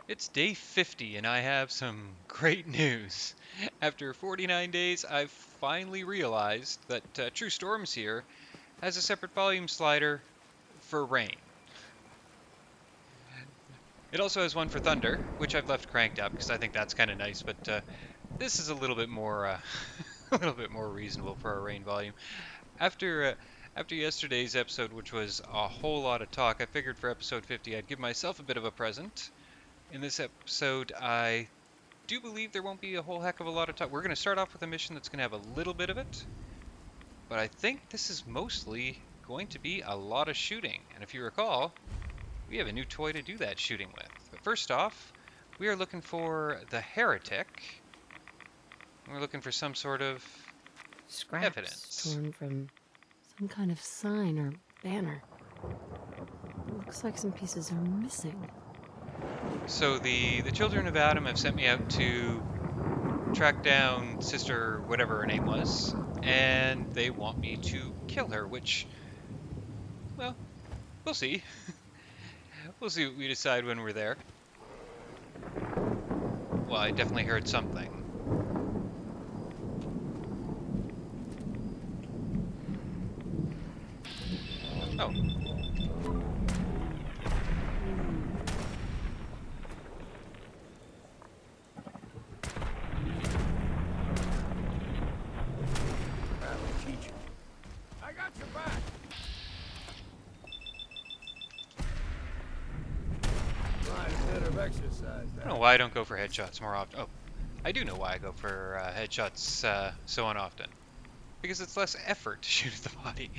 It's day 50 and I have some great news. After 49 days, I've finally realized that True Storms here has a separate volume slider for rain. It also has one for thunder, which I've left cranked up because I think that's kind of nice, but this is a little bit more a little bit more reasonable for a rain volume. After yesterday's episode, which was a whole lot of talk, I figured for episode 50 I'd give myself a bit of a present. In this episode, I do believe there won't be a whole heck of a lot of time. We're going to start off with a mission that's going to have a little bit of it, but I think this is mostly going to be a lot of shooting. And if you recall, we have a new toy to do that shooting with. But first off, we are looking for the heretic. We're looking for some sort of Scraps evidence. torn from some kind of sign or banner. Looks like some pieces are missing. So the children of Adam have sent me out to track down Sister whatever her name was, and they want me to kill her, which, well, we'll see. We'll see what we decide when we're there. Well, I definitely heard something. Oh, That'll teach you. I got your back. Trying a bit of exercise. I don't know why I don't go for headshots more often. Oh, I do know why I go for headshots so often. Because it's less effort to shoot at the body.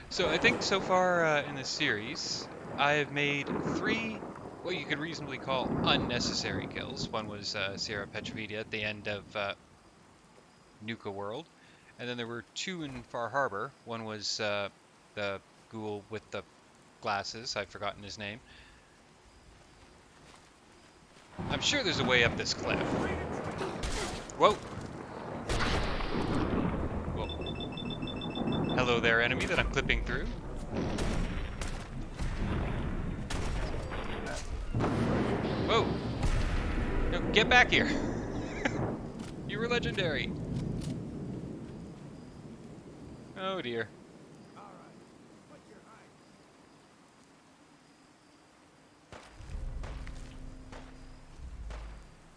So I think so far in this series, I have made 3 what you could reasonably call unnecessary kills. One was Sierra Petrovita at the end of Nuka World, and then there were 2 in Far Harbor. One was the ghoul with the glasses. I've forgotten his name. I'm sure there's a way up this cliff. Whoa! Whoa. Hello there, enemy that I'm clipping through. Whoa! No, get back here! You were legendary. Oh dear. All right. Put your hide.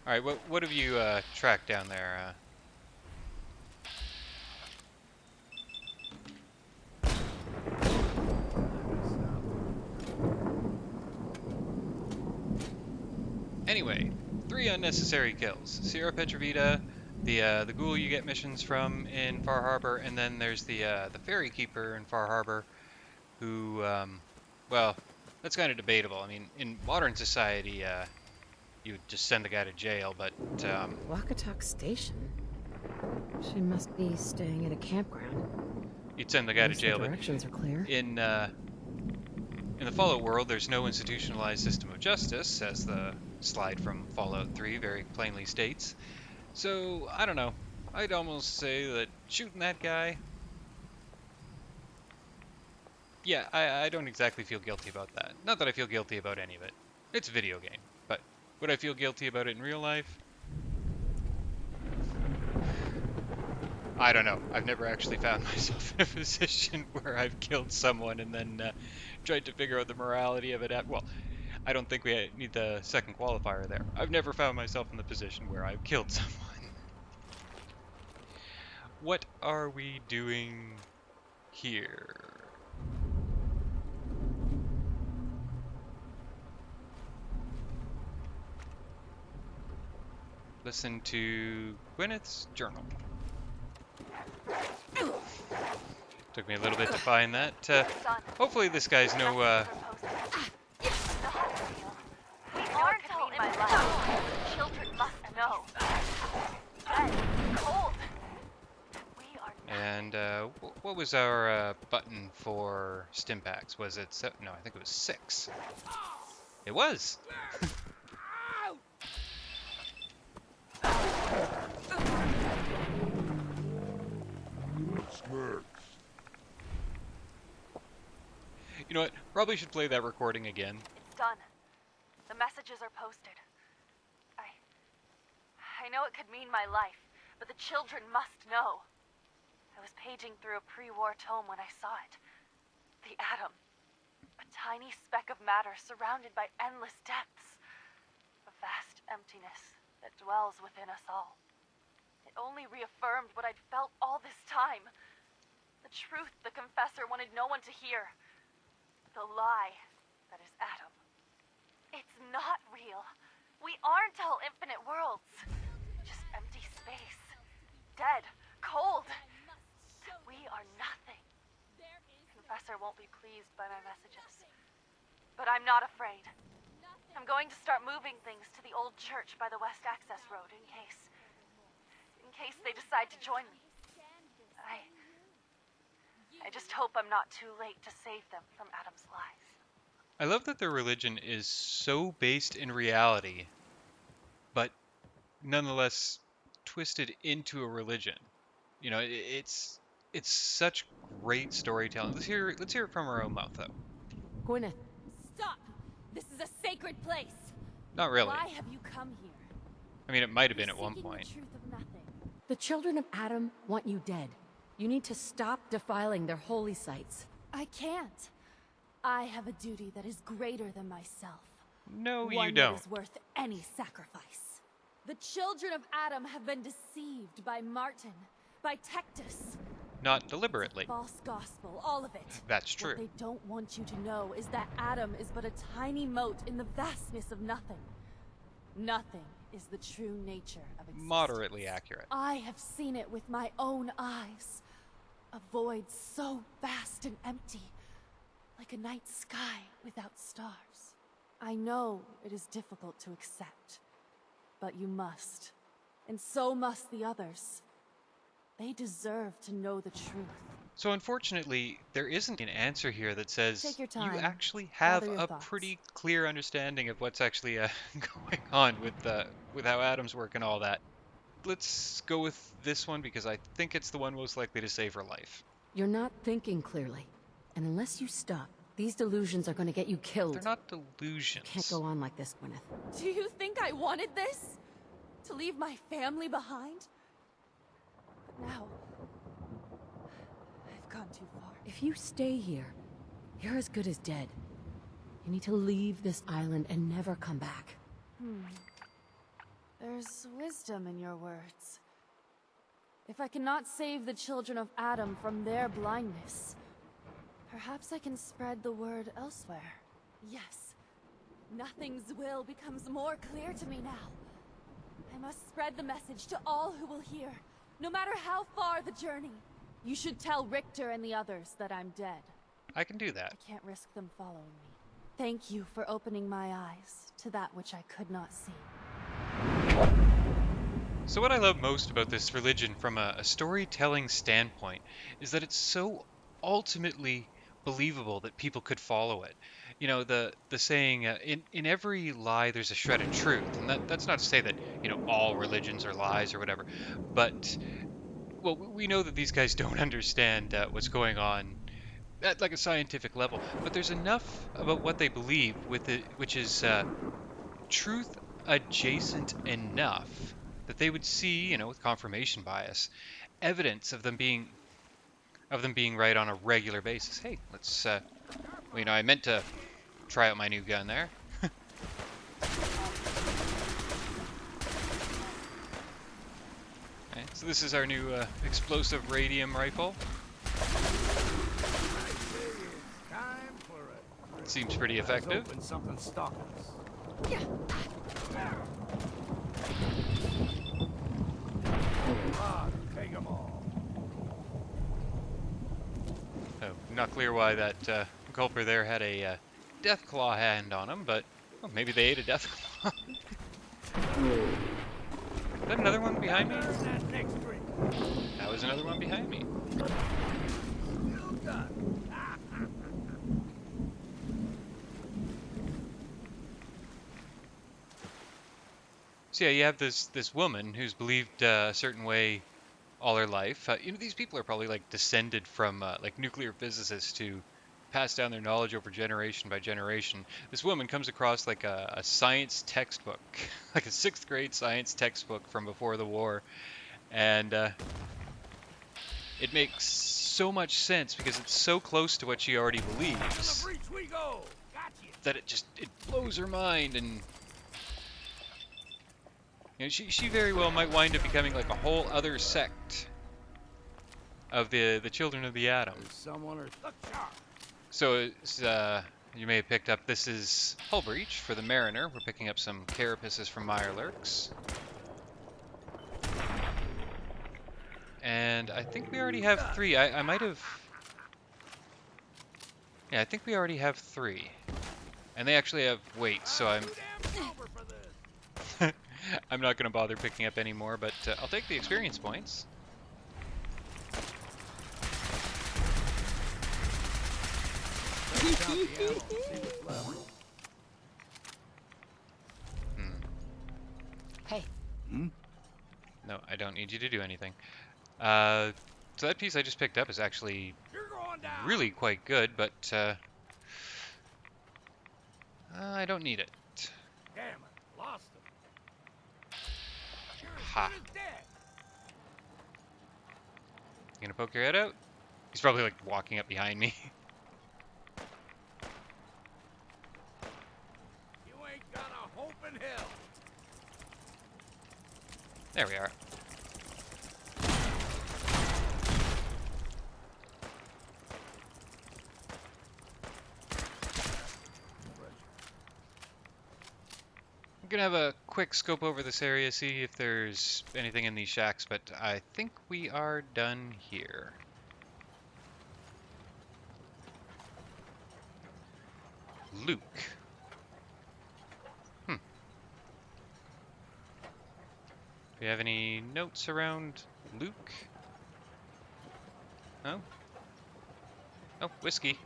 All right, what have you tracked down there? Anyway, 3 unnecessary kills. Sierra Petrovita, the ghoul you get missions from in Far Harbor, and then there's the ferry keeper in Far Harbor, who well, that's kind of debatable. I mean, in modern society, you would just send the guy to jail, but Wakatok Station. She must be staying at a campground. you'd send the At guy to least the jail. But directions are clear. in the Fallout world, there's no institutionalized system of justice, as the slide from Fallout 3 very plainly states. So, I don't know. I'd almost say that shooting that guy, yeah, I don't exactly feel guilty about that. Not that I feel guilty about any of it. It's a video game. But would I feel guilty about it in real life? I don't know. I've never actually found myself in a position where I've killed someone and then tried to figure out the morality of it. Well, I don't think we need the second qualifier there. I've never found myself in the position where I've killed someone. What are we doing here? Listen to Gwyneth's journal. Took me a little bit to find that. Hopefully this guy's no We aren't all in my life. Children must know. Red, cold. We are And what was our button for Stimpaks? Was it no? I think it was 6. It was. You know what? Probably should play that recording again. It's done. The messages are posted. I know it could mean my life, but the children must know. I was paging through a pre-war tome when I saw it. The atom. A tiny speck of matter surrounded by endless depths. A vast emptiness that dwells within us all. It only reaffirmed what I'd felt all this time. The truth the Confessor wanted no one to hear. The lie that is Atom. It's not real. We aren't all infinite worlds. Just empty space. Dead. Cold. We are nothing. Confessor won't be pleased by my messages. But I'm not afraid. I'm going to start moving things to the old church by the West Access Road in case they decide to join me. I just hope I'm not too late to save them from Adam's lies. I love that their religion is so based in reality, but nonetheless twisted into a religion. You know, it's such great storytelling. Let's hear it from her own mouth, though. Gwyneth, Stop! This is a sacred place. Not really. Why have you come here? I mean, it might have You're been at one seeking point. The truth of nothing. the children of Adam want you dead. You need to stop defiling their holy sites. I can't. I have a duty that is greater than myself. No, One you don't. that is worth any sacrifice. The children of Adam have been deceived by Martin, by Tectus. Not deliberately. False gospel, all of it. That's true. What they don't want you to know is that Adam is but a tiny mote in the vastness of nothing. Nothing is the true nature of existence. Moderately accurate. I have seen it with my own eyes. A void so vast and empty, like a night sky without stars. I know it is difficult to accept, but you must. And so must the others. They deserve to know the truth. So unfortunately, there isn't an answer here that says Take your you time. actually have Gather your a thoughts. pretty clear understanding of what's actually going on with how Adam's work and all that. Let's go with this one because I think it's the one most likely to save her life. You're not thinking clearly. And unless you stop, these delusions are going to get you killed. They're not delusions. Can't go on like this, Gwyneth. Do you think I wanted this? To leave my family behind? But now, I've gone too far. If you stay here, you're as good as dead. You need to leave this island and never come back. There's wisdom in your words. If I cannot save the children of Adam from their blindness, perhaps I can spread the word elsewhere. Yes, Nothing's will becomes more clear to me now. I must spread the message to all who will hear, no matter how far the journey. You should tell Richter and the others that I'm dead. I can do that. I can't risk them following me. Thank you for opening my eyes to that which I could not see. So what I love most about this religion from a storytelling standpoint is that it's so ultimately believable that people could follow it. You know, the saying, in every lie there's a shred of truth, and that's not to say that, you know, all religions are lies or whatever, but, well, we know that these guys don't understand what's going on at like a scientific level, but there's enough about what they believe with it, which is truth adjacent enough that they would see, you know, with confirmation bias, evidence of them being right on a regular basis. Hey, let's well, you know, I meant to try out my new gun there. Okay, so this is our new explosive radium rifle. Time for it. Seems pretty effective. Open something stalking us. Take 'em all. Oh, not clear why that gulper there had a death claw hand on him, but well, maybe they ate a death claw. Is that another one behind me? Earn that next drink. That was another one behind me. Well done. So yeah, you have this woman who's believed a certain way all her life. You know, these people are probably like descended from like nuclear physicists who pass down their knowledge over generation by generation. This woman comes across like a science textbook, like a 6th grade science textbook from before the war, and it makes so much sense because it's so close to what she already To the believes breach we go. Gotcha. that it blows her mind, and you know, she very well might wind up becoming like a whole other sect of the Children of the Atom. There's someone or look sharp. So it's, you may have picked up, this is Hull Breach for the Mariner. We're picking up some carapaces from Mirelurks. And I think we already have 3. I might have... Yeah, I think we already have 3. And they actually have weight, so I'm... Too damn sober for this. I'm not going to bother picking up any more, but I'll take the experience points. Let's count the ammo. See what's left. Hey, No, I don't need you to do anything. So that piece I just picked up is actually You're going down. really quite good, but I don't need it. Damn it. Lost him. You're as Ha. good as dead. You gonna poke your head out? He's probably like walking up behind me. You ain't got a hope in hell. There we are. I'm gonna have a quick scope over this area, see if there's anything in these shacks, but I think we are done here. Luke. Do you have any notes around Luke? No? Oh, whiskey.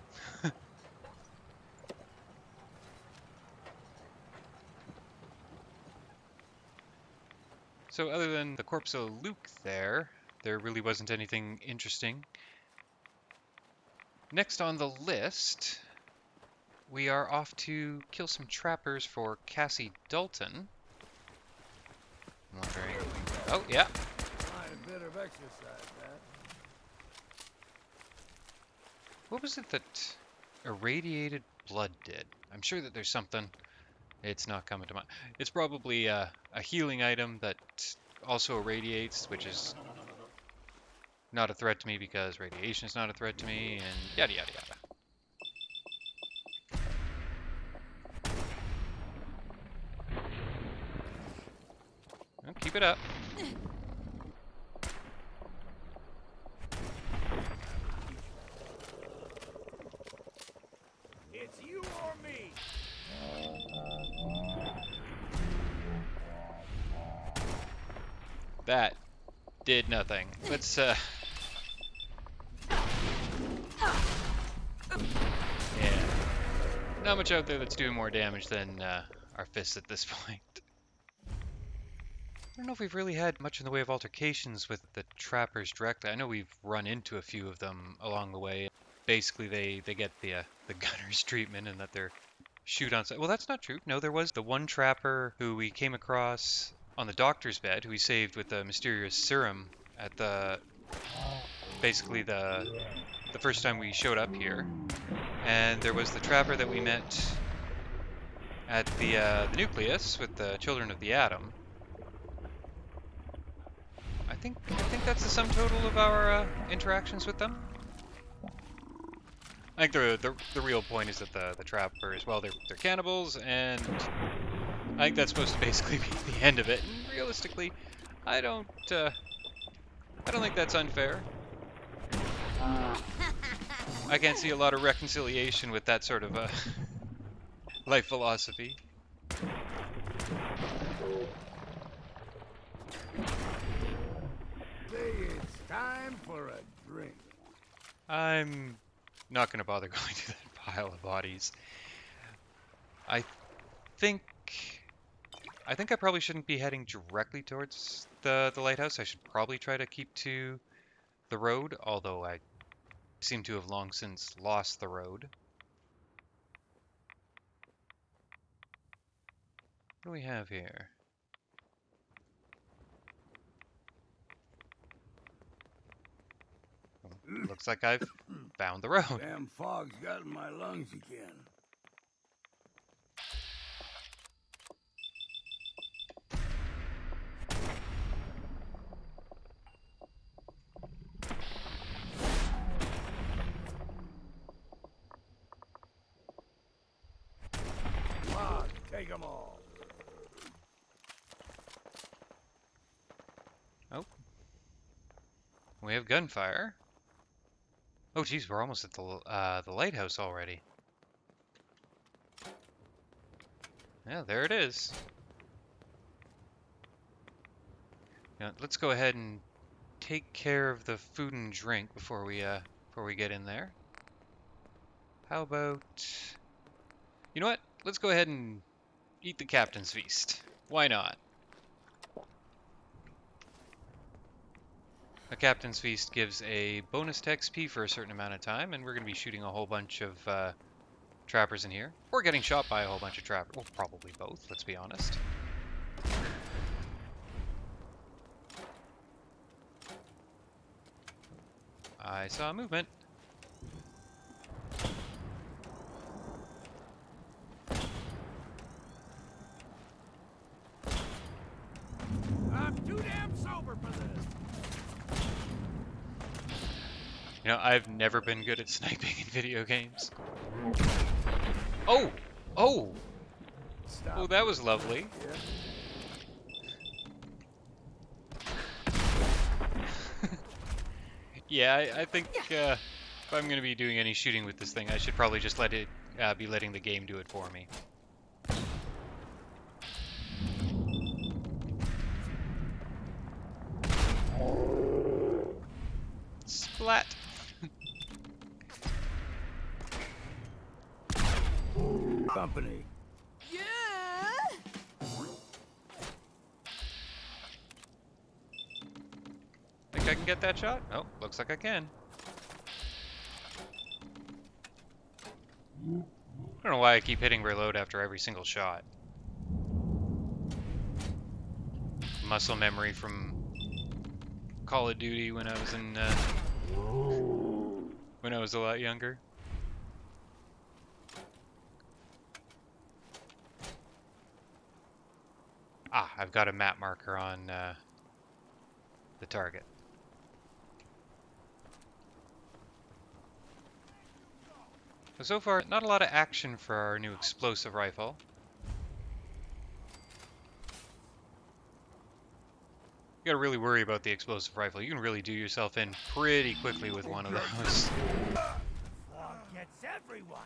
So other than the corpse of Luke there really wasn't anything interesting. Next on the list, we are off to kill some trappers for Cassie Dalton. I'm wondering... Oh, yeah. Find a bit of exercise, that. What was it that irradiated blood did? I'm sure that there's something. It's not coming to mind. It's probably a healing item that also irradiates, which is not a threat to me because radiation is not a threat to me, and yada yada yada. Well, keep it up. It's you or me. That did nothing. Let's yeah. Not much out there that's doing more damage than our fists at this point. I don't know if we've really had much in the way of altercations with the trappers directly. I know we've run into a few of them along the way. Basically, they get the gunner's treatment and that they're shoot on sight. Well, that's not true. No, there was the one trapper who we came across on the doctor's bed, who we saved with the mysterious serum at the basically the first time we showed up here. And there was the trapper that we met at the nucleus with the Children of the Atom. I think that's the sum total of our interactions with them. I think the real point is that the trappers, well, they're cannibals, and I think that's supposed to basically be the end of it. And realistically, I don't think that's unfair. I can't see a lot of reconciliation with that sort of life philosophy. Say it's time for a drink. I'm not going to bother going to that pile of bodies. I think I probably shouldn't be heading directly towards the lighthouse. I should probably try to keep to the road, although I seem to have long since lost the road. What do we have here? Looks like I've found the road. Damn fog's got in my lungs again. Come on, take them all. Oh. We have gunfire. Oh, geez, we're almost at the lighthouse already. Yeah, there it is. Now, let's go ahead and take care of the food and drink before we get in there. How about... You know what? Let's go ahead and eat the captain's feast. Why not? A captain's feast gives a bonus to XP for a certain amount of time, and we're going to be shooting a whole bunch of trappers in here. Or getting shot by a whole bunch of trappers. Well, probably both, let's be honest. I saw movement. I'm too damn sober for this. You know, I've never been good at sniping in video games. Oh! Oh! Stop. Oh, that was lovely. Yeah. Yeah, I think if I'm going to be doing any shooting with this thing, I should probably just let it be letting the game do it for me. Splat! Company. Think I can get that shot? Oh, looks like I can. I don't know why I keep hitting reload after every single shot. Muscle memory from Call of Duty when I was in when I was a lot younger. Ah, I've got a map marker on the target. So far, not a lot of action for our new explosive rifle. You gotta really worry about the explosive rifle. You can really do yourself in pretty quickly with one of those. Fog gets everyone.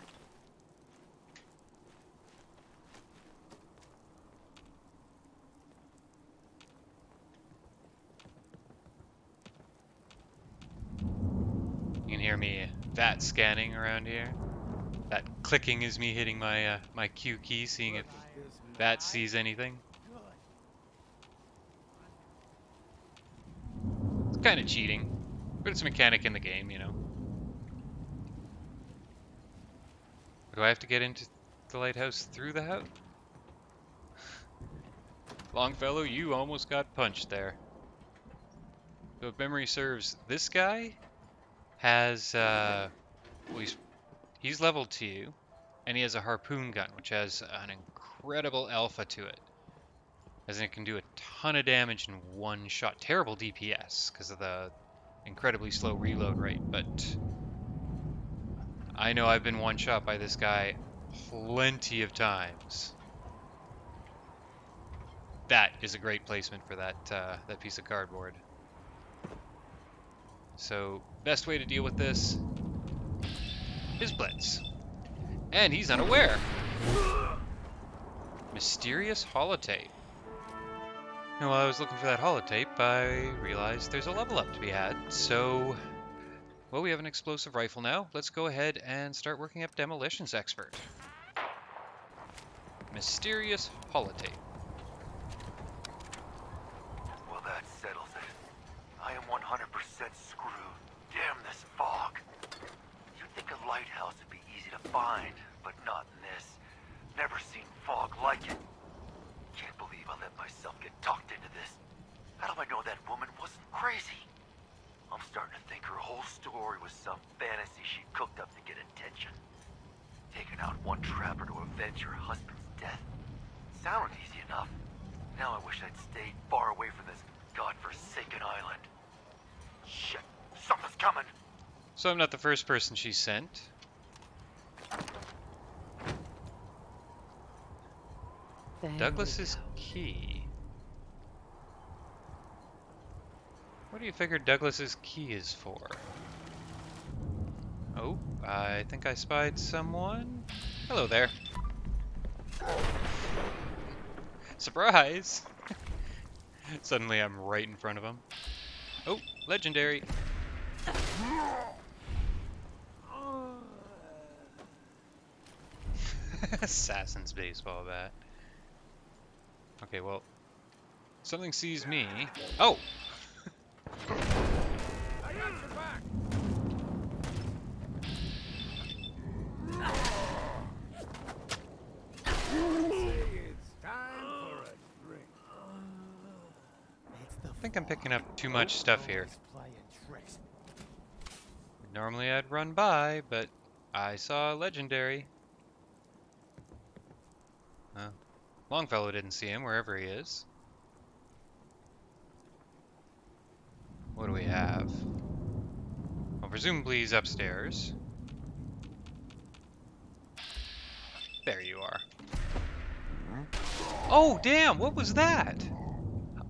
You can hear me VAT scanning around here. That clicking is me hitting my my Q key, seeing if VAT sees anything. It's kind of cheating, but it's a mechanic in the game, you know. Do I have to get into the lighthouse through the house? Longfellow, you almost got punched there. So if memory serves, this guy has, well, he's level 2, and he has a harpoon gun, which has an incredible alpha to it. As in it can do a ton of damage in one shot. Terrible DPS, because of the incredibly slow reload rate, but I know I've been one-shot by this guy plenty of times. That is a great placement for that that piece of cardboard. So, best way to deal with this is Blitz. And he's unaware. Mysterious holotape. And while I was looking for that holotape, I realized there's a level up to be had. So, well, we have an explosive rifle now. Let's go ahead and start working up Demolitions Expert. Mysterious holotape. Well, that settles it. I am 100% screwed. Damn this fog. find, but not in this. Never seen fog like it. Can't believe I let myself get talked into this. How do I know that woman wasn't crazy? I'm starting to think her whole story was some fantasy she cooked up to get attention. Taking out one trapper to avenge her husband's death. Sounded easy enough. Now I wish I'd stayed far away from this godforsaken island. Shit, something's coming. So I'm not the first person she sent. There we Douglas's go. key. What do you figure Douglas's key is for? Oh, I think I spied someone. Hello there. Surprise! Suddenly I'm right in front of him. Oh, legendary. Assassin's baseball bat. Okay, well, something sees me. Oh! I got your back. It's time for a drink. I think I'm picking up too much stuff here. Normally I'd run by, but I saw a legendary. Longfellow didn't see him wherever he is. What do we have? Well, presumably he's upstairs. There you are. Oh, damn! What was that?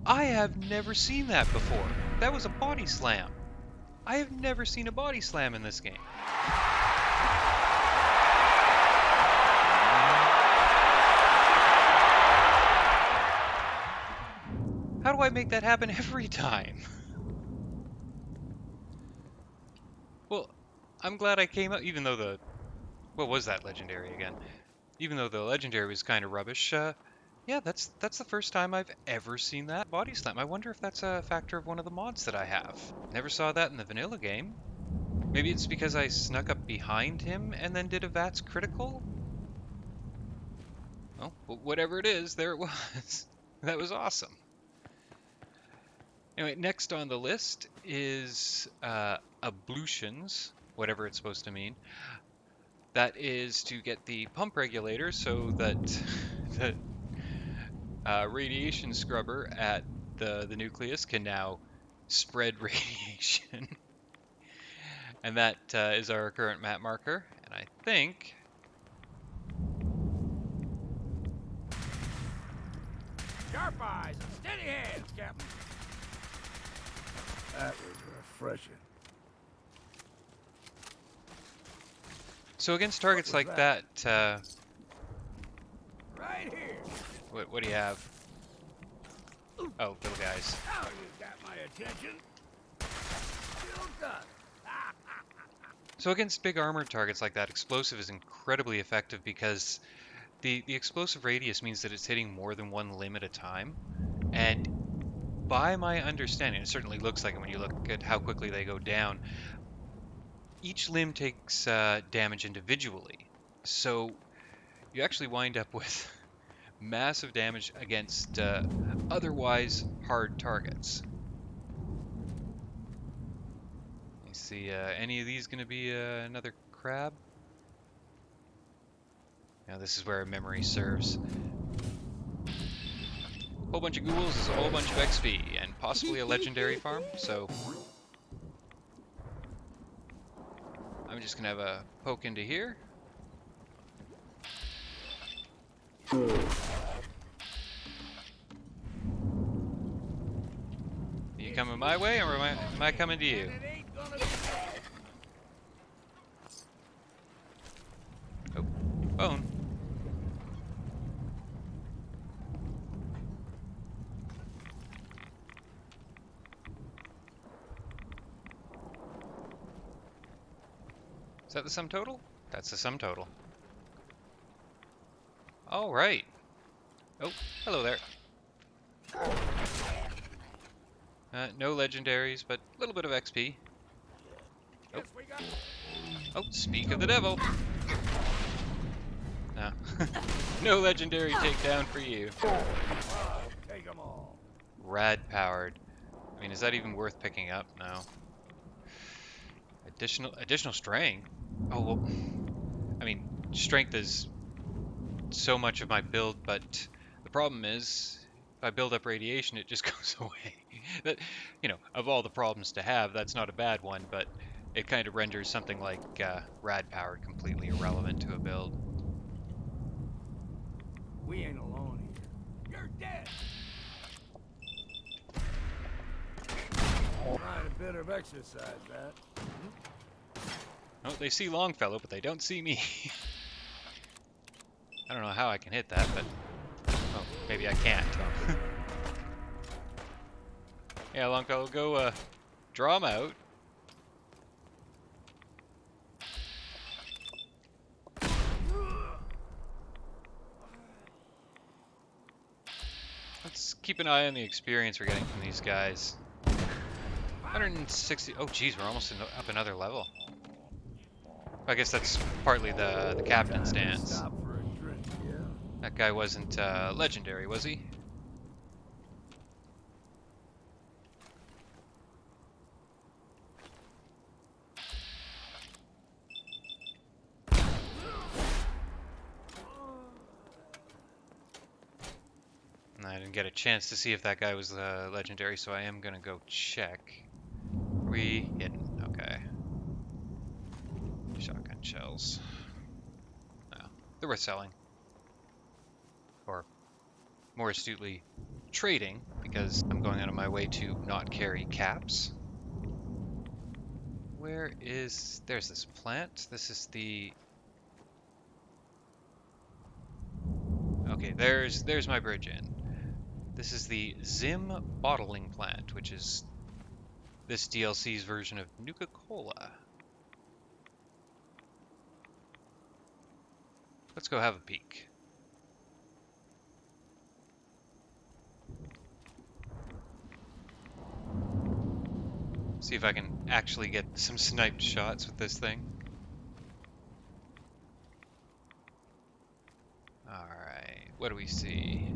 I have never seen that before. That was a body slam. I have never seen a body slam in this game. How do I make that happen every time? Well, I'm glad I came up, even though the... What was that legendary again? Even though the legendary was kind of rubbish, yeah, that's the first time I've ever seen that body slam. I wonder if that's a factor of one of the mods that I have. Never saw that in the vanilla game. Maybe it's because I snuck up behind him and then did a VATS critical? Well, whatever it is, there it was. That was awesome. Anyway, next on the list is ablutions, whatever it's supposed to mean. That is to get the pump regulator so that the radiation scrubber at the nucleus can now spread radiation. And that is our current map marker. And I think... Sharp eyes and steady hands, Captain. That was refreshing. So against targets was like that, Right here. what do you have? Oh, little guys. Now you got my attention. Still done. So against big armored targets like that, explosive is incredibly effective because the explosive radius means that it's hitting more than one limb at a time. And by my understanding, it certainly looks like it when you look at how quickly they go down, each limb takes damage individually. So you actually wind up with massive damage against otherwise hard targets. You see, any of these going to be another crab? Now this is where memory serves. A whole bunch of ghouls is a whole bunch of XP, and possibly a legendary farm, so... I'm just going to have a poke into here. You coming my way, or am I coming to you? And it ain't gonna be Oh, phone. Is that the sum total? That's the sum total. All right. Oh, hello there. No legendaries, but a little bit of XP. Yes, we got. Oh, speak of the devil. No. No legendary takedown for you. Take them all. Rad powered. I mean, is that even worth picking up? No. Additional strength? Oh, well, I mean, strength is so much of my build, but the problem is, if I build up radiation, it just goes away. That, you know, of all the problems to have, that's not a bad one, but it kind of renders something like rad powered completely irrelevant to a build. We ain't alone here. You're dead. Trying a bit of exercise, that. Oh, they see Longfellow, but they don't see me. I don't know how I can hit that, but... Oh, maybe I can't. Yeah, Longfellow, go, draw him out. Let's keep an eye on the experience we're getting from these guys. 160... Oh, geez, we're almost up another level. I guess that's partly the captain's dance. Stop for a drink, yeah? That guy wasn't legendary, was he? And I didn't get a chance to see if that guy was legendary, so I am gonna go check. Are we hidden? Okay. Shotgun shells. No, they're worth selling. Or, more astutely, trading, because I'm going out of my way to not carry caps. Where is... There's this plant. This is the... Okay, there's my bridge in. This is the Zim bottling plant, which is this DLC's version of Nuka-Cola. Let's go have a peek. See if I can actually get some sniped shots with this thing. Alright, what do we see?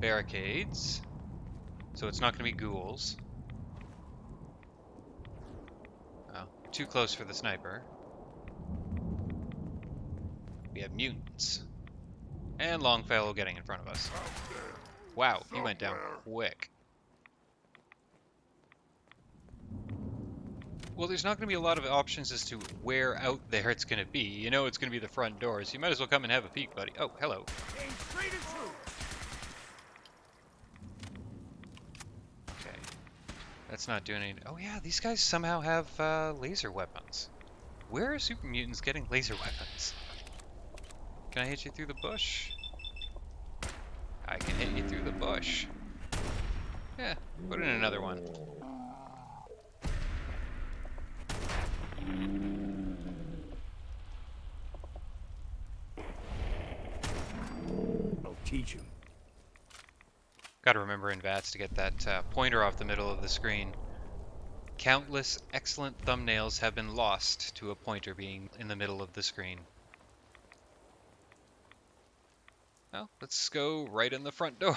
Barricades. So it's not going to be ghouls. Oh, too close for the sniper. We have mutants. And Longfellow getting in front of us. Wow, he went down quick. Well, there's not going to be a lot of options as to where out there it's going to be. You know it's going to be the front door, so you might as well come and have a peek, buddy. Oh, hello. Aim straight and true. Okay. That's not doing any... Oh yeah, these guys somehow have laser weapons. Where are super mutants getting laser weapons? Can I hit you through the bush? I can hit you through the bush. Yeah, put in another one. I'll teach him. Gotta remember in VATS to get that pointer off the middle of the screen. Countless excellent thumbnails have been lost to a pointer being in the middle of the screen. Well, let's go right in the front door.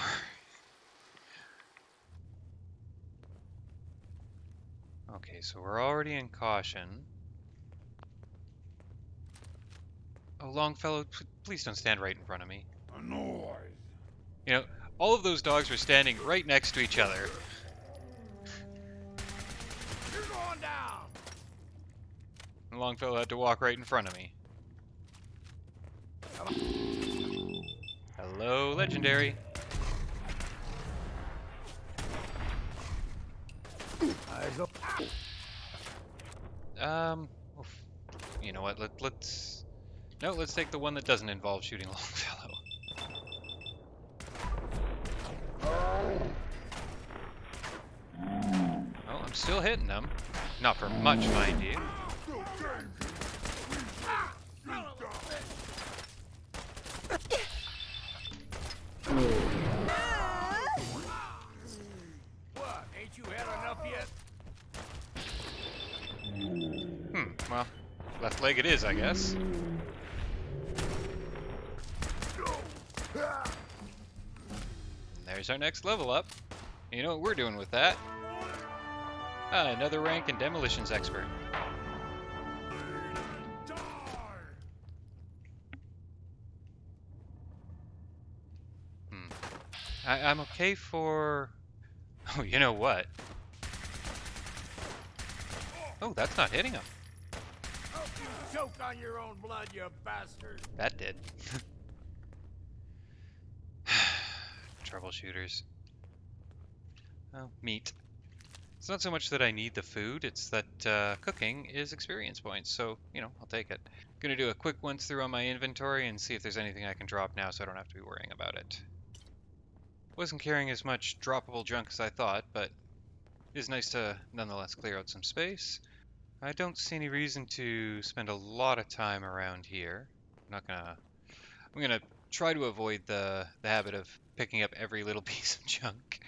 Okay, so we're already in caution. Oh, Longfellow, please don't stand right in front of me. Annoyed. You know, all of those dogs were standing right next to each other. You're going down. And Longfellow had to walk right in front of me. Hello, Legendary. Eyes up. You know what? Let's take the one that doesn't involve shooting Longfellow. Oh, I'm still hitting them. Not for much, mind you. What? Ain't you had enough yet? Well, left leg it is, I guess. And there's our next level up. You know what we're doing with that? Ah, another rank in demolitions expert. I'm okay for... Oh, you know what? Oh, that's not hitting him. Hope you choke on your own blood, you bastard. That did. Troubleshooters. Oh, meat. It's not so much that I need the food, it's that cooking is experience points, so, you know, I'll take it. Gonna do a quick once through on my inventory and see if there's anything I can drop now so I don't have to be worrying about it. Wasn't carrying as much droppable junk as I thought, but it is nice to nonetheless clear out some space. I don't see any reason to spend a lot of time around here. I'm gonna try to avoid the habit of picking up every little piece of junk.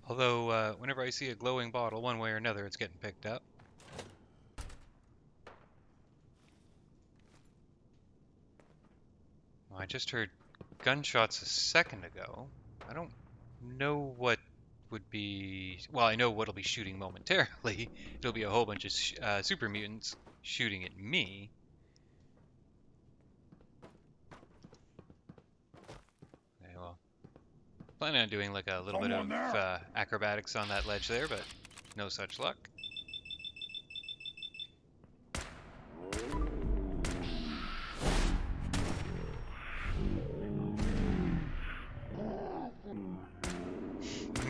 Although, whenever I see a glowing bottle, one way or another, it's getting picked up. Well, I just heard gunshots a second ago. I don't know what would be... Well, I know what'll be shooting momentarily. It'll be a whole bunch of super mutants shooting at me. Okay, well, planning on doing like a little bit of acrobatics on that ledge there, but no such luck.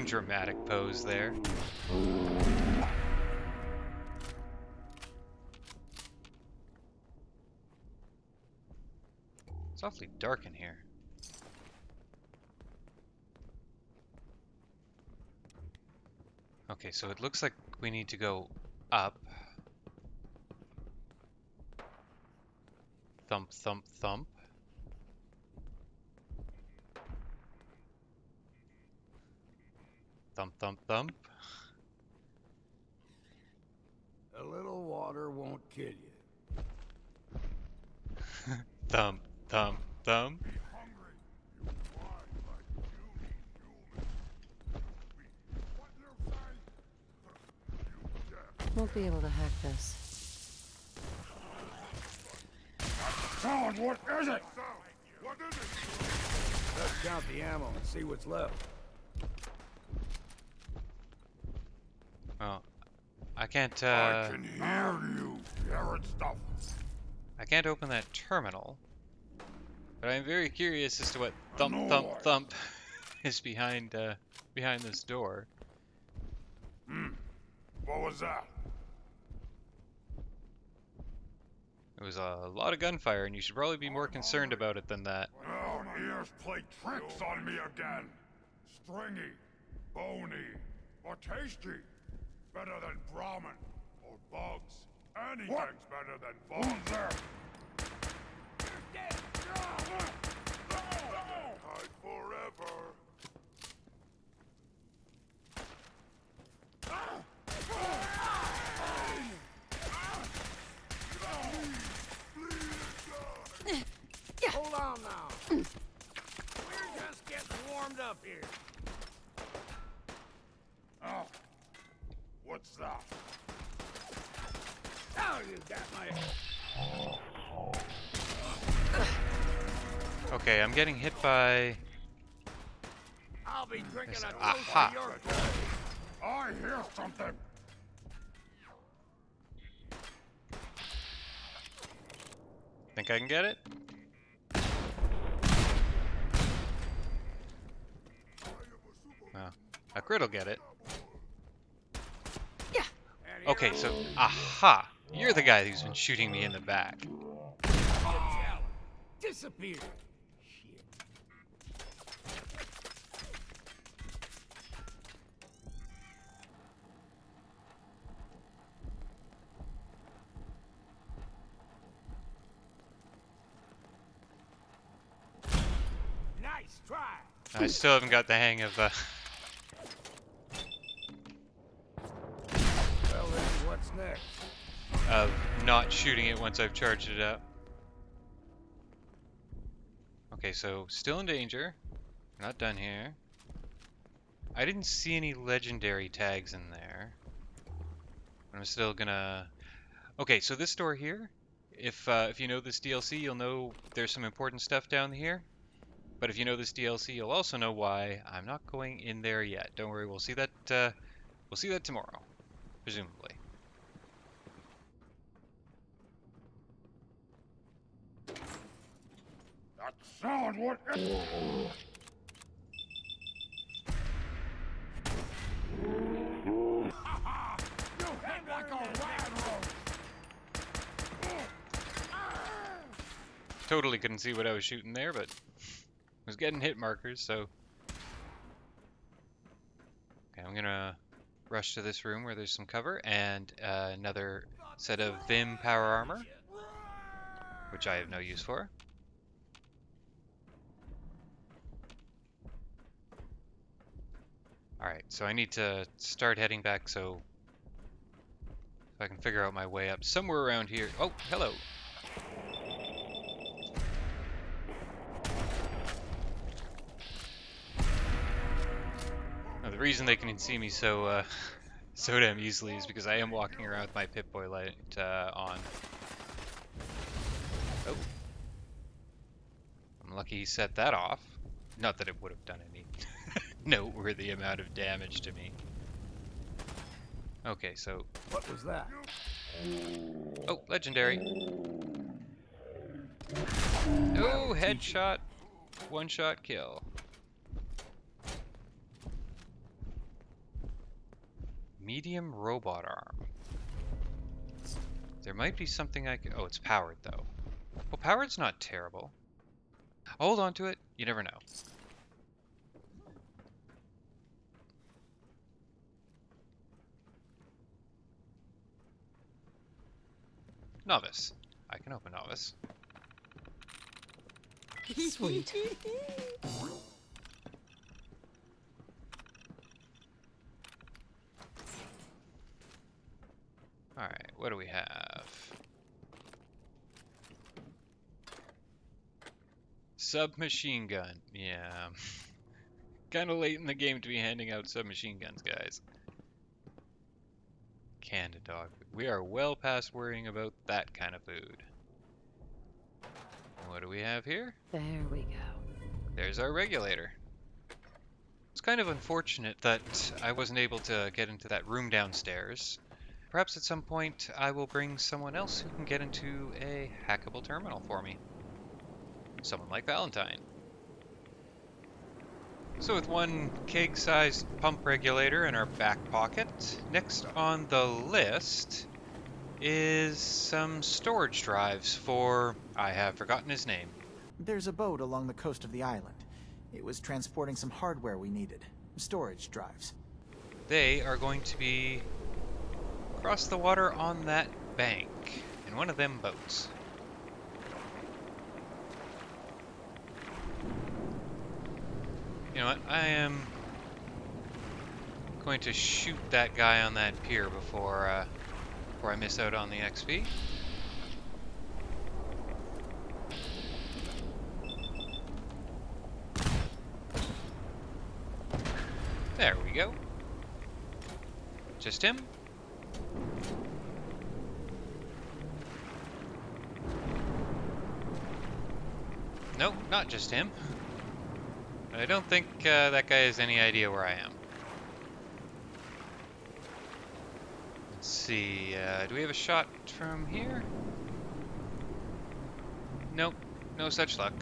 Dramatic pose there. It's awfully dark in here. Okay, so it looks like we need to go up. Thump, thump, thump. Thump, thump, thump. A little water won't kill you. Thump, thump, thump. Won't be able to hack this. Sound, what is it? What is it? Let's count the ammo and see what's left. Well, I can't, I can hear you, carrot stuff. I can't open that terminal. But I'm very curious as to what thump, thump, thump is behind this door. What was that? It was a lot of gunfire, and you should probably be more concerned about it than that. Now ears play tricks on me again. Stringy, bony, or tasty. Better than Brahmin or bugs. Anything's better than bugs. There? Hide forever. Hold on now. We're just getting warmed up here. Oh. What's that? Oh, you got my... Okay, I'm getting hit by... I'll be drinking a toast Aha. to your glory. I hear something. Think I can get it? No. A crit will get it. Okay, so, aha! You're the guy who's been shooting me in the back. Disappear. Shit. Nice try. I still haven't got the hang of, Well then, what's next? not shooting it once I've charged it up. Okay, so still in danger. We're not done here. I didn't see any legendary tags in there. I'm still gonna... Okay, so this door here, if you know this DLC, you'll know there's some important stuff down here. But if you know this DLC, you'll also know why I'm not going in there yet. Don't worry, we'll see that tomorrow, presumably. That sound would... You hit like a railroad! Totally couldn't see what I was shooting there, but I was getting hit markers, so... Okay, I'm gonna rush to this room where there's some cover, and another set of Vim power armor, which I have no use for. Alright, so I need to start heading back so I can figure out my way up. Somewhere around here... Oh, hello! Now, the reason they can see me so so damn easily is because I am walking around with my Pip-Boy light on. Oh. I'm lucky he set that off. Not that it would have done any noteworthy amount of damage to me. Okay, so... What was that? Oh, legendary. Oh, headshot. One-shot kill. Medium robot arm. There might be something I can... Oh, it's powered, though. Well, powered's not terrible. I'll hold on to it. You never know. Novice. I can open Novice. Sweet. Alright, what do we have? Submachine gun. Yeah. Kinda late in the game to be handing out submachine guns, guys. Canned dog. We are well past worrying about that kind of food. And what do we have here? There we go. There's our regulator. It's kind of unfortunate that I wasn't able to get into that room downstairs. Perhaps at some point I will bring someone else who can get into a hackable terminal for me. Someone like Valentine. So with one keg-sized pump regulator in our back pocket, next on the list is some storage drives for... I have forgotten his name. There's a boat along the coast of the island. It was transporting some hardware we needed. Storage drives. They are going to be across the water on that bank in one of them boats. You know what? I am going to shoot that guy on that pier before I miss out on the XP. There we go. Just him. Nope, not just him. I don't think that guy has any idea where I am. Let's see, do we have a shot from here? Nope, no such luck.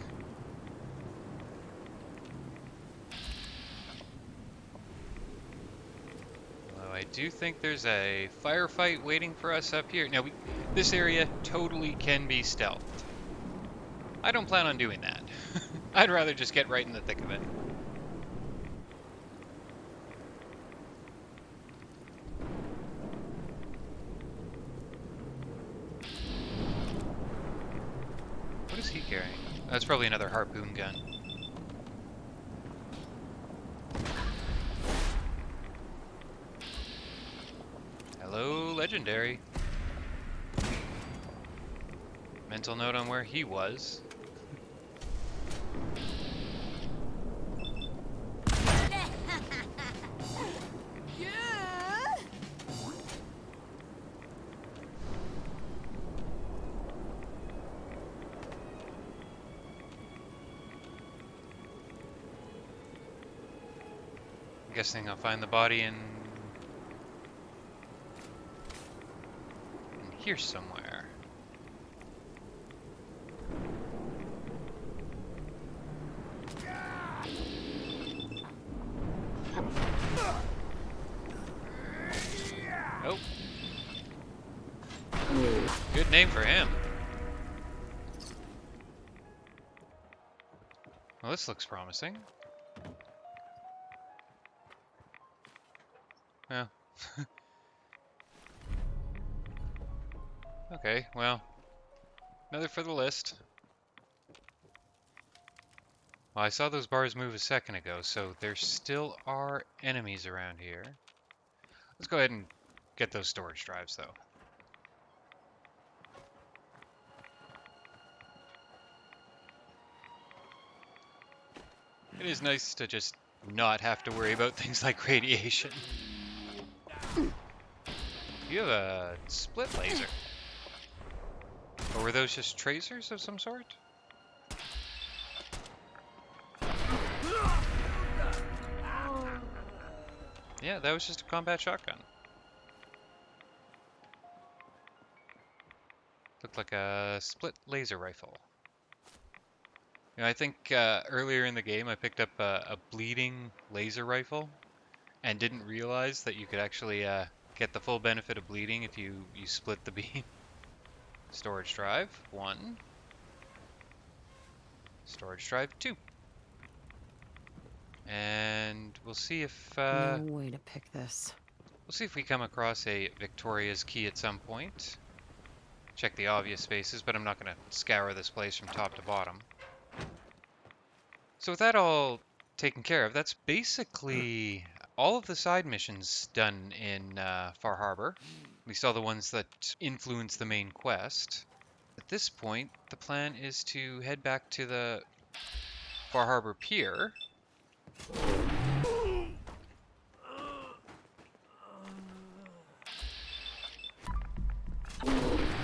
Although I do think there's a firefight waiting for us up here. Now, this area totally can be stealthed. I don't plan on doing that. I'd rather just get right in the thick of it. What is he carrying? That's probably another harpoon gun. Hello, Legendary. Mental note on where he was. I'm guessing I'll find the body in here somewhere. Oh. Good name for him. Well, this looks promising. Well. Okay, well. Another for the list. Well, I saw those bars move a second ago, so there still are enemies around here. Let's go ahead and get those storage drives, though. It is nice to just not have to worry about things like radiation. You have a split laser. Or were those just tracers of some sort? Yeah, that was just a combat shotgun. Looked like a split laser rifle. You know, I think earlier in the game I picked up a bleeding laser rifle and didn't realize that you could actually get the full benefit of bleeding if you split the beam. Storage drive, 1. Storage drive, 2. And we'll see if No way to pick this. we'll see if we come across a Victoria's key at some point. Check the obvious spaces, but I'm not going to scour this place from top to bottom. So with that all taken care of, that's basically all of the side missions done in Far Harbor. At least all the ones that influence the main quest. At this point, the plan is to head back to the Far Harbor Pier.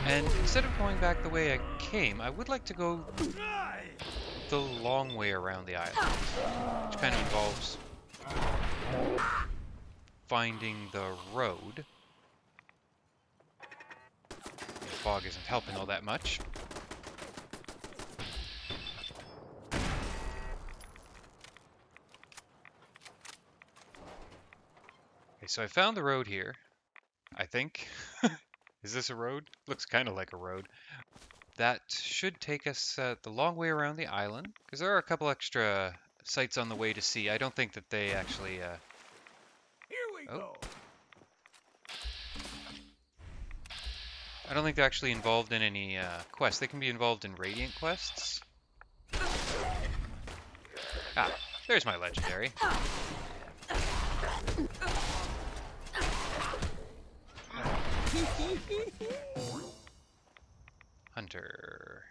And instead of going back the way I came, I would like to go the long way around the island, which kind of involves finding the road. The fog isn't helping all that much. Okay, so I found the road here, I think. Is this a road? Looks kind of like a road. That should take us the long way around the island, because there are a couple extra sites on the way to see. I don't think that they actually... Here we go. I don't think they're actually involved in any quests. They can be involved in Radiant quests. Ah, there's my legendary. Hunter.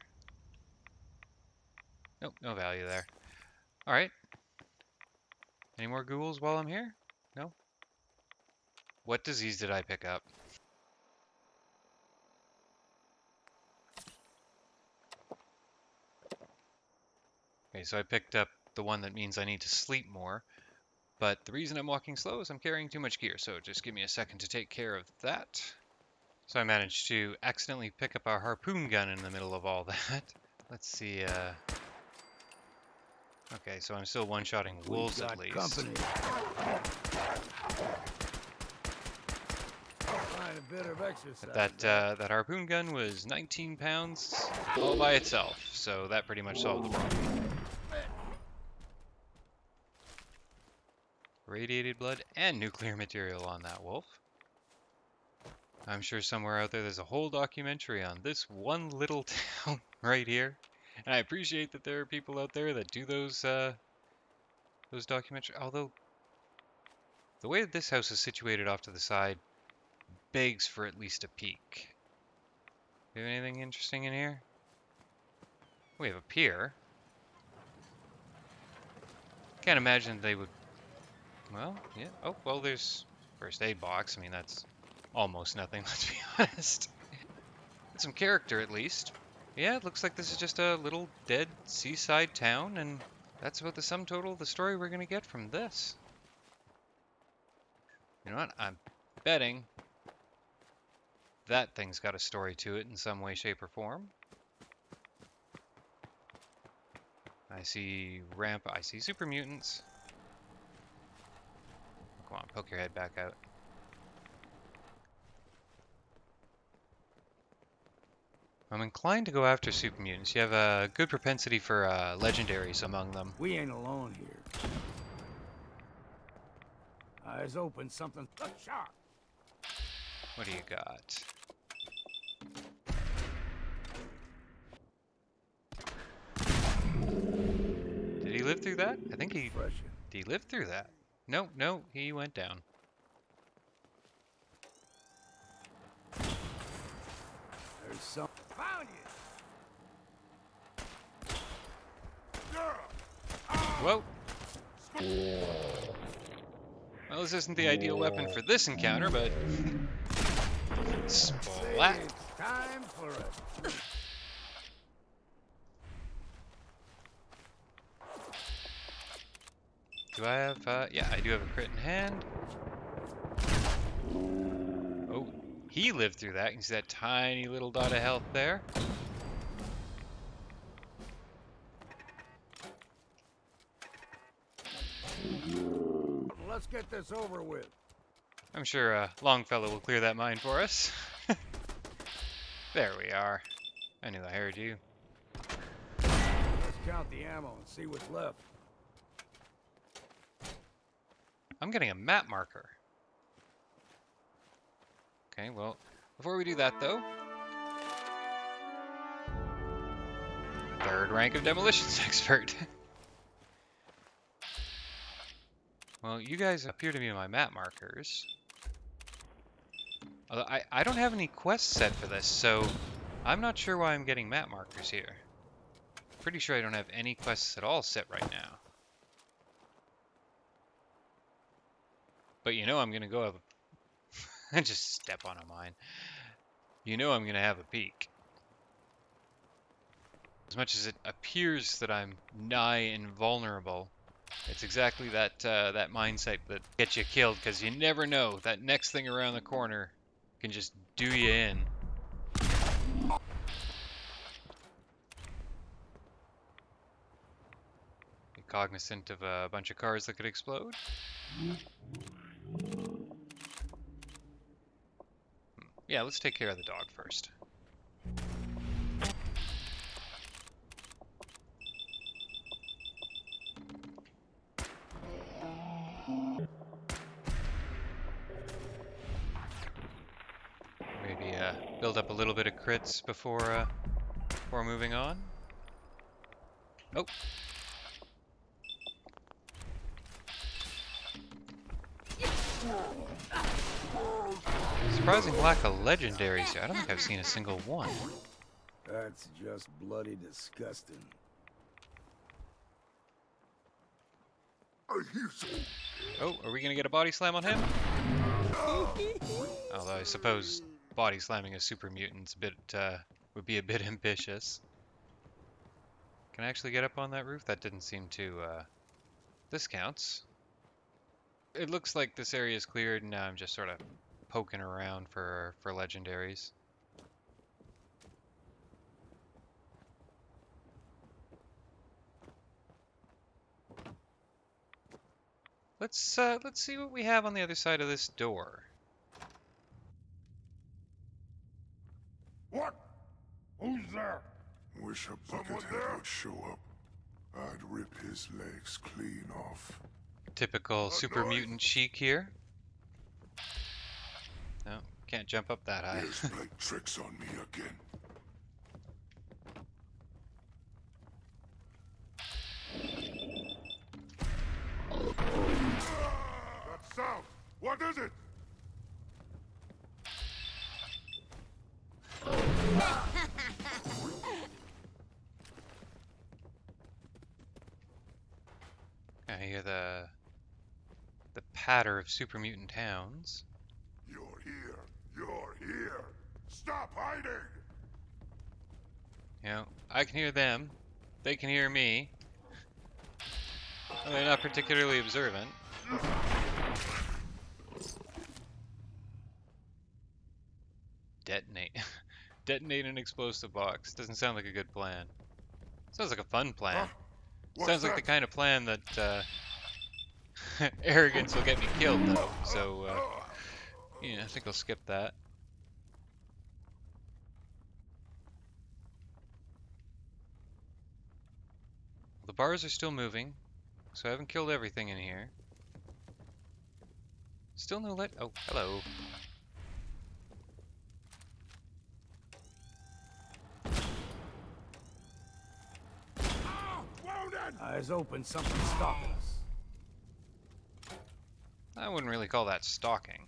Nope, no value there. Alright. Any more ghouls while I'm here? No? What disease did I pick up? Okay, so I picked up the one that means I need to sleep more. But the reason I'm walking slow is I'm carrying too much gear, so just give me a second to take care of that. So I managed to accidentally pick up our harpoon gun in the middle of all that. Let's see, okay, so I'm still one-shotting wolves at least. Company. Find a bit of exercise. But that harpoon gun was 19 pounds all by itself, so that pretty much solved the problem. Radiated blood and nuclear material on that wolf. I'm sure somewhere out there there's a whole documentary on this one little town right here. And I appreciate that there are people out there that do those documentaries. Although, the way that this house is situated off to the side begs for at least a peek. Do you have anything interesting in here? We have a pier. Can't imagine they would... Well, yeah. Oh, well, there's first aid box. I mean, that's almost nothing, let's be honest. With some character, at least. Yeah, it looks like this is just a little dead seaside town, and that's about the sum total of the story we're going to get from this. You know what? I'm betting that thing's got a story to it in some way, shape, or form. I see ramp. I see super mutants. Come on, poke your head back out. I'm inclined to go after super mutants. You have a good propensity for legendaries among them. We ain't alone here. Eyes open, something. A shot. What do you got? Did he live through that? I think he... Fresh. Did he live through that? No, no, he went down. There's some. Found you. Whoa! Well, this isn't the ideal weapon for this encounter, but... Splat! It's time for it. Do I have, yeah, I do have a crit in hand. Oh, he lived through that. You can see that tiny little dot of health there. Let's get this over with. I'm sure Longfellow will clear that mine for us. There we are. I knew I heard you. Let's count the ammo and see what's left. I'm getting a map marker. Okay, well, before we do that though, third rank of demolitions expert. Well, you guys appear to be my map markers. Although I don't have any quests set for this, so I'm not sure why I'm getting map markers here. Pretty sure I don't have any quests at all set right now. But you know I'm gonna go have a just step on a mine. You know I'm gonna have a peek. As much as it appears that I'm nigh invulnerable, it's exactly that that mindset that gets you killed, because you never know. That next thing around the corner can just do you in. Be cognizant of a bunch of cars that could explode. Yeah, let's take care of the dog first. Maybe build up a little bit of crits before moving on. Oh. Surprising lack of legendaries here. I don't think I've seen a single one. That's just bloody disgusting. Oh, are we gonna get a body slam on him? Although I suppose body slamming a super mutant's a bit would be a bit ambitious. Can I actually get up on that roof? That didn't seem to this counts. It looks like this area is cleared, and now I'm just sort of poking around for legendaries. Let's see what we have on the other side of this door. What? Who's there? Wish a buckethead would show up. I'd rip his legs clean off. Typical super mutant chic here. No, can't jump up that high. He's playing tricks on me again. That sound! What is it? I hear the patter of super mutant hounds. You're here. You're here. Stop hiding! You know, I can hear them. They can hear me. Well, they're not particularly observant. Detonate an explosive box. Doesn't sound like a good plan. Sounds like a fun plan. Huh? What's Sounds like the that? kind of plan that arrogance will get me killed, though. So, yeah, I think I'll skip that. The bars are still moving, so I haven't killed everything in here. Still no let. Oh, hello. Eyes open, something's stalking us. I wouldn't really call that stalking.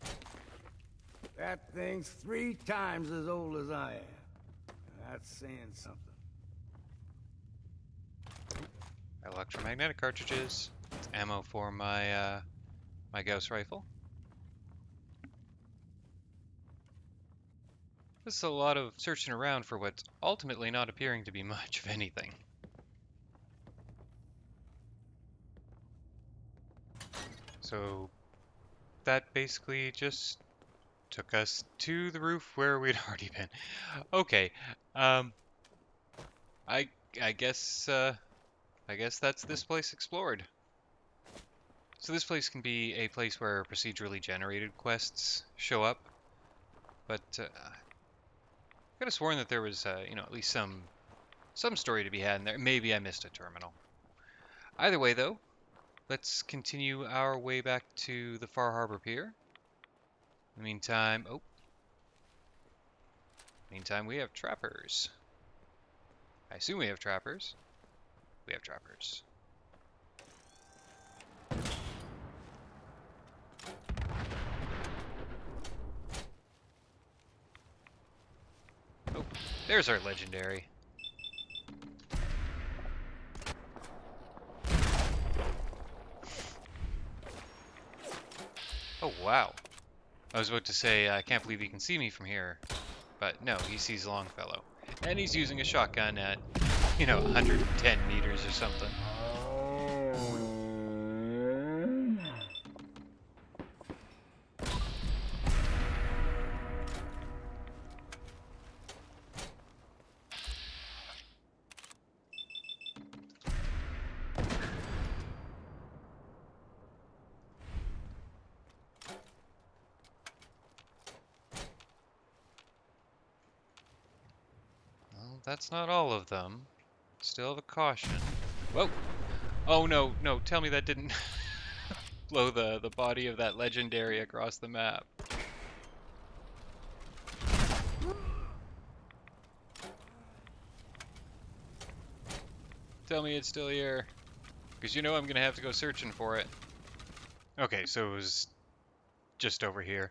That thing's 3 times as old as I am. That's saying something. Electromagnetic cartridges. Ammo for my my Gauss rifle. This is a lot of searching around for what's ultimately not appearing to be much of anything. So that basically just took us to the roof where we'd already been. Okay, um, I I guess that's this place explored. So this place can be a place where procedurally generated quests show up, but I could have sworn that there was you know, at least some story to be had in there. Maybe I missed a terminal. Either way, though, let's continue our way back to the Far Harbor Pier. In the meantime, we have trappers. I assume we have trappers. We have trappers. Oh, there's our legendary. Oh, wow. I was about to say, I can't believe he can see me from here. But no, he sees Longfellow. And he's using a shotgun at, you know, 110 meters or something. Well, that's not all of them. Still have a caution. Whoa! Oh no, no, tell me that didn't blow the body of that legendary across the map. Tell me it's still here. Because you know I'm gonna have to go searching for it. Okay, so it was just over here.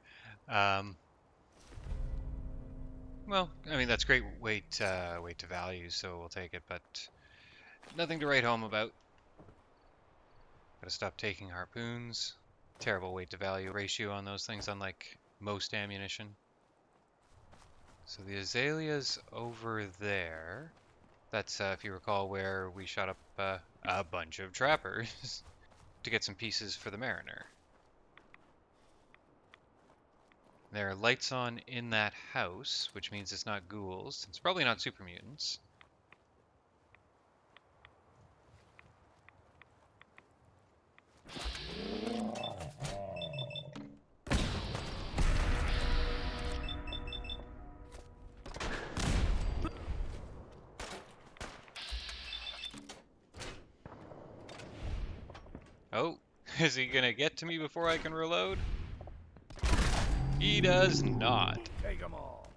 Well, I mean, that's great weight to value, so we'll take it, but nothing to write home about. Gotta stop taking harpoons. Terrible weight to value ratio on those things, unlike most ammunition. So the azalea's over there. That's, if you recall, where we shot up a bunch of trappers to get some pieces for the Mariner. There are lights on in that house, which means it's not ghouls. It's probably not super mutants. Oh, is he gonna get to me before I can reload? He does not. Take them all.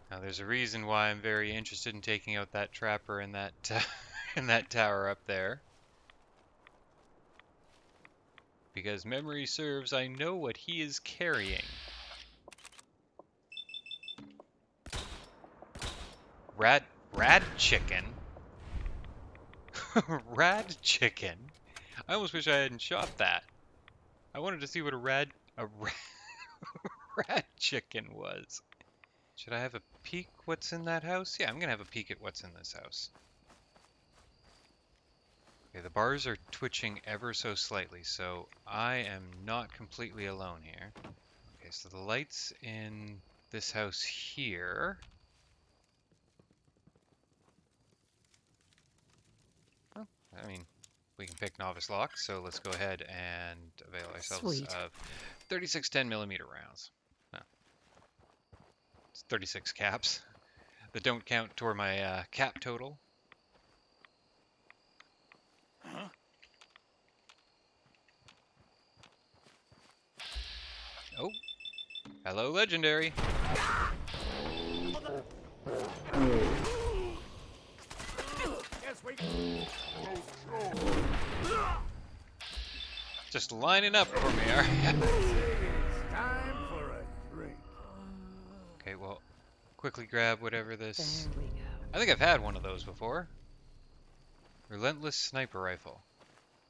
Now, there's a reason why I'm very interested in taking out that trapper in that in that tower up there. Because memory serves, I know what he is carrying. Rad chicken. Rad chicken. I almost wish I hadn't shot that. I wanted to see what a rad chicken was. Should I have a peek what's in that house? Yeah, I'm gonna have a peek at what's in this house. Okay, the bars are twitching ever so slightly, so I am not completely alone here. Okay, so the lights in this house here. Oh, I mean, we can pick novice lock, so let's go ahead and avail ourselves Sweet. of 36 10mm rounds. Oh, it's 36 caps that don't count toward my cap total. Huh? Oh, hello, legendary. Yes, we. Just lining up for me, are ya? It's time for a drink. Okay, well, quickly grab whatever this... There we go. I think I've had one of those before. Relentless Sniper Rifle.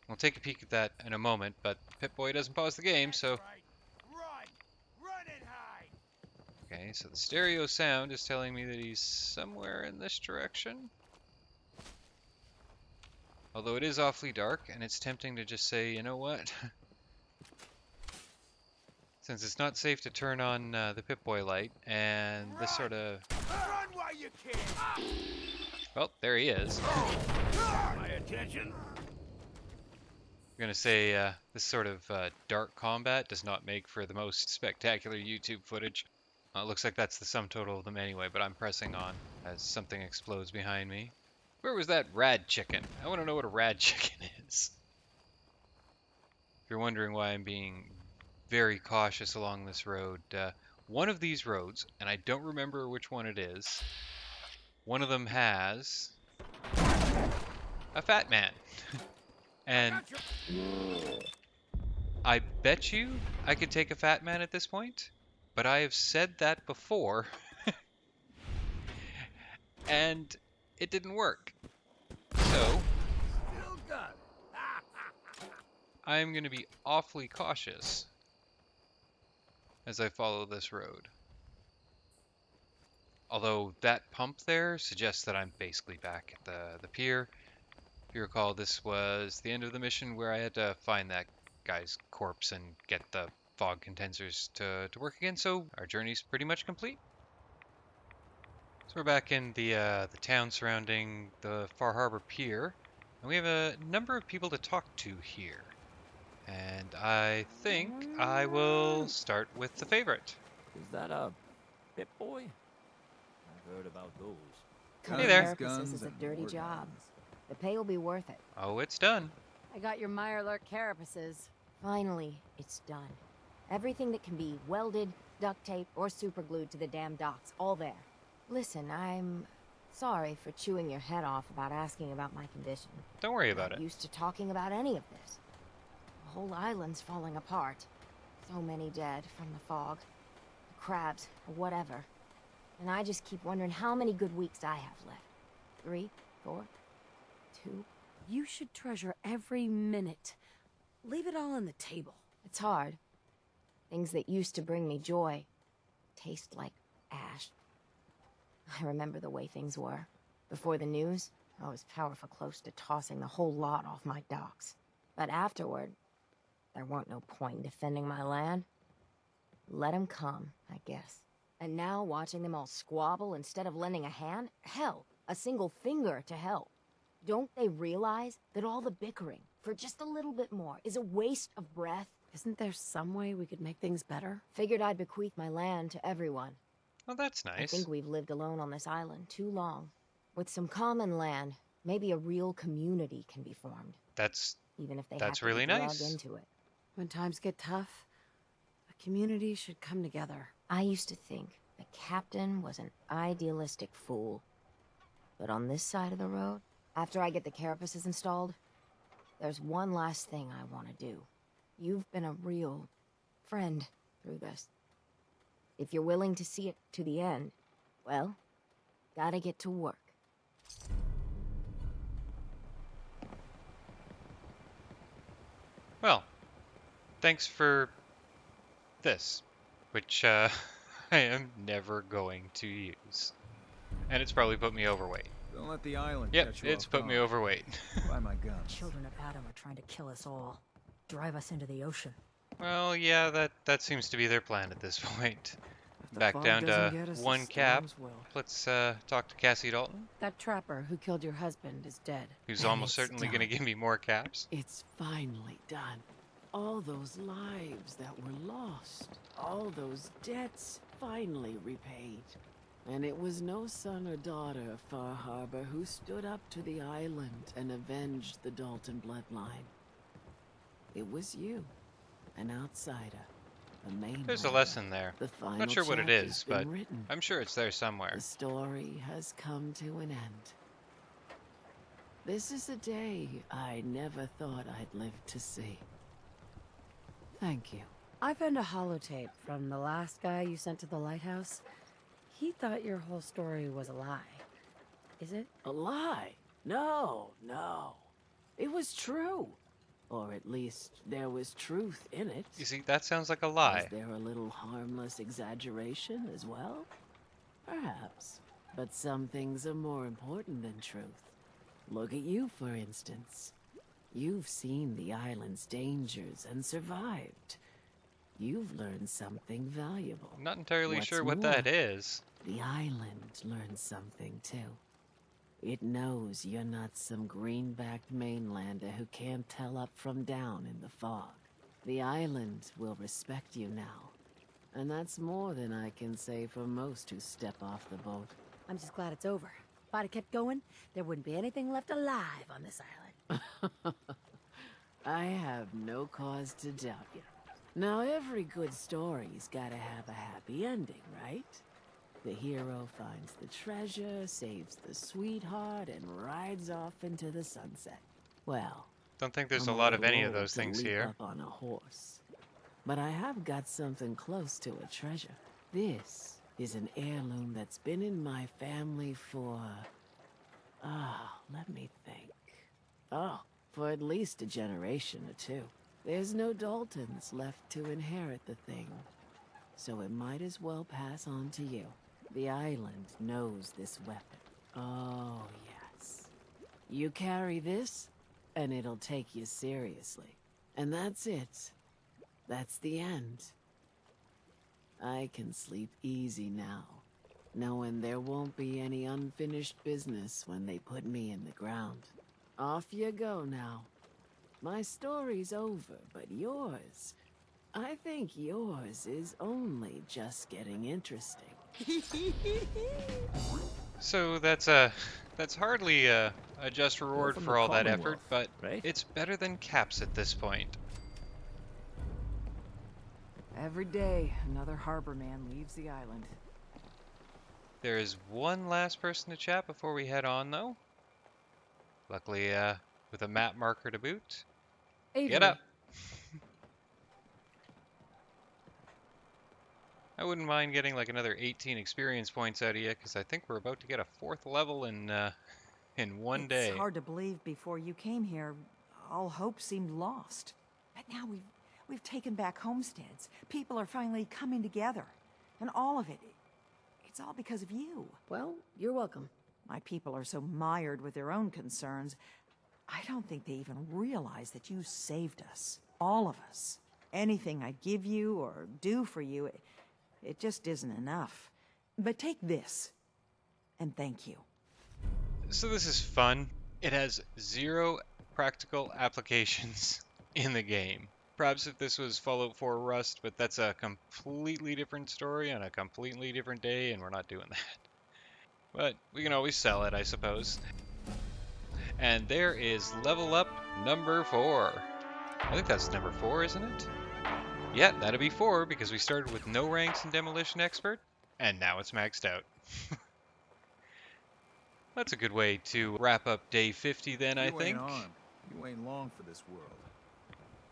We'll take a peek at that in a moment, but Pip-Boy doesn't pause the game, so... Right. Run and hide. Okay, so the stereo sound is telling me that he's somewhere in this direction. Although it is awfully dark, and it's tempting to just say, you know what? Since it's not safe to turn on the Pip-Boy light, and this sort of... Run while you can. Well, there he is. My attention. I'm gonna say this sort of dark combat does not make for the most spectacular YouTube footage. It looks like that's the sum total of them anyway, but I'm pressing on as something explodes behind me. Where was that rad chicken? I want to know what a rad chicken is. If you're wondering why I'm being very cautious along this road, one of these roads, and I don't remember which one it is, one of them has a fat man. And I bet you I could take a fat man at this point, but I have said that before, and it didn't work. So, Still got it. I'm going to be awfully cautious as I follow this road. Although that pump there suggests that I'm basically back at the pier. If you recall, this was the end of the mission where I had to find that guy's corpse and get the fog condensers to work again, so our journey's pretty much complete. So we're back in the town surrounding the Far Harbor Pier, and we have a number of people to talk to here. And I think I will start with the favorite. Is that a Pip-Boy? I've heard about those. Hey there. Carapaces is a dirty job. The pay will be worth it. Oh, it's done. I got your Mirelurk carapaces. Finally, it's done. Everything that can be welded, duct tape, or superglued to the damn docks, all there. Listen, I'm sorry for chewing your head off about asking about my condition. Don't worry about I'm it. not used to talking about any of this. The whole island's falling apart. So many dead from the fog, the crabs, or whatever. And I just keep wondering how many good weeks I have left. 3, 4, 2. You should treasure every minute. Leave it all on the table. It's hard. Things that used to bring me joy taste like ash. I remember the way things were. Before the news, I was powerful close to tossing the whole lot off my docks. But afterward, there weren't no point in defending my land. Let 'em come, I guess. And now watching them all squabble instead of lending a hand, hell, a single finger to help. Don't they realize that all the bickering for just a little bit more is a waste of breath? Isn't there some way we could make things better? Figured I'd bequeath my land to everyone. Well, that's I nice. think we've lived alone on this island too long. With some common land, maybe a real community can be formed, That's even if they That's have to really be nice. dragged into it. When times get tough, a community should come together. I used to think the captain was an idealistic fool. But on this side of the road, after I get the carapaces installed, there's one last thing I want to do. You've been a real friend through this. If you're willing to see it to the end, well, gotta get to work. Well, thanks for this, which I am never going to use. And it's probably put me overweight. Don't let the island Yep, catch you it's off put me guard. overweight. Buy my guns. Children of Adam are trying to kill us all. Drive us into the ocean. Well, yeah, that seems to be their plan at this point. The Back fog down doesn't to get us, the one cap. storms will. Let's talk to Cassie Dalton, That trapper who killed your husband is dead. who's And almost it's certainly going to done. give me more caps. It's finally done. All those lives that were lost, all those debts finally repaid. And it was no son or daughter of Far Harbor who stood up to the island and avenged the Dalton bloodline. It was you, an outsider, a mainlander. There's a lesson there. The final Not sure what it chapter's is, been but written. I'm sure it's there somewhere. The story has come to an end. This is a day I never thought I'd live to see. Thank you. I found a holotape from the last guy you sent to the lighthouse. He thought your whole story was a lie. Is it? A lie? No, no. It was true. Or at least there was truth in it. You see, that sounds like a lie. Was there a little harmless exaggeration as well? Perhaps. But some things are more important than truth. Look at you, for instance. You've seen the island's dangers and survived. You've learned something valuable. I'm not entirely What's sure what more, that is. The island learned something too. It knows you're not some greenbacked mainlander who can't tell up from down in the fog. The island will respect you now. And that's more than I can say for most who step off the boat. I'm just glad it's over. If I'd have kept going, there wouldn't be anything left alive on this island. I have no cause to doubt you. Now, every good story's gotta have a happy ending, right? The hero finds the treasure, saves the sweetheart, and rides off into the sunset. Well, Don't think there's I'm a lot of little any of old those to things leap here. up on a horse. But I have got something close to a treasure. This is an heirloom that's been in my family for... let me think. Oh, for at least a generation or two. There's no Daltons left to inherit the thing, so it might as well pass on to you. The island knows this weapon. Oh, yes. You carry this, and it'll take you seriously. And that's it. That's the end. I can sleep easy now, knowing there won't be any unfinished business when they put me in the ground. Off you go now. My story's over, but yours... I think yours is only just getting interesting. So that's hardly a just reward from for the all that effort, Commonwealth, but right? it's better than caps at this point. Every day, another harbor man leaves the island. There is one last person to chat before we head on, though. Luckily, with a map marker to boot. Avery. Get up! I wouldn't mind getting like another 18 experience points out of you, because I think we're about to get a 4th level in one day. It's hard to believe before you came here, all hope seemed lost. But now we've taken back homesteads. People are finally coming together. And all of it, it's all because of you. Well, you're welcome. My people are so mired with their own concerns, I don't think they even realize that you saved us. All of us. Anything I give you or do for you, it just isn't enough. But take this, and thank you. So this is fun. It has 0 practical applications in the game. Perhaps if this was Fallout 4 Rust, but that's a completely different story on a completely different day, and we're not doing that. But we can always sell it, I suppose. And there is level up number 4. I think that's number 4, isn't it? Yeah, that'd be 4, because we started with no ranks in Demolition Expert, and now it's maxed out. That's a good way to wrap up day 50 then, I think. You ain't long for this world.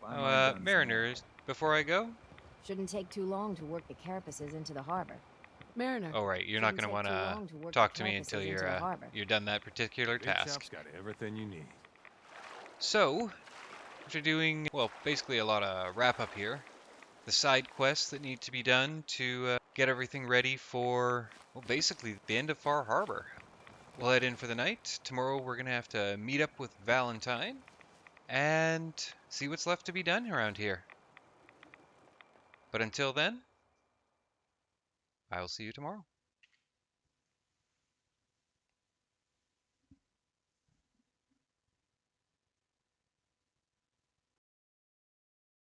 Buy my Oh, guns Mariner, before I go? Shouldn't take too long to work the carapaces into the harbor. Mariner. Oh, right, you're not going to want to talk to me until you're done that particular task. Got everything you need. So, after doing, well, basically a lot of wrap-up here, the side quests that need to be done to get everything ready for, well, basically the end of Far Harbor. we'll head in for the night. Tomorrow we're gonna have to meet up with Valentine and see what's left to be done around here. But until then, I will see you tomorrow.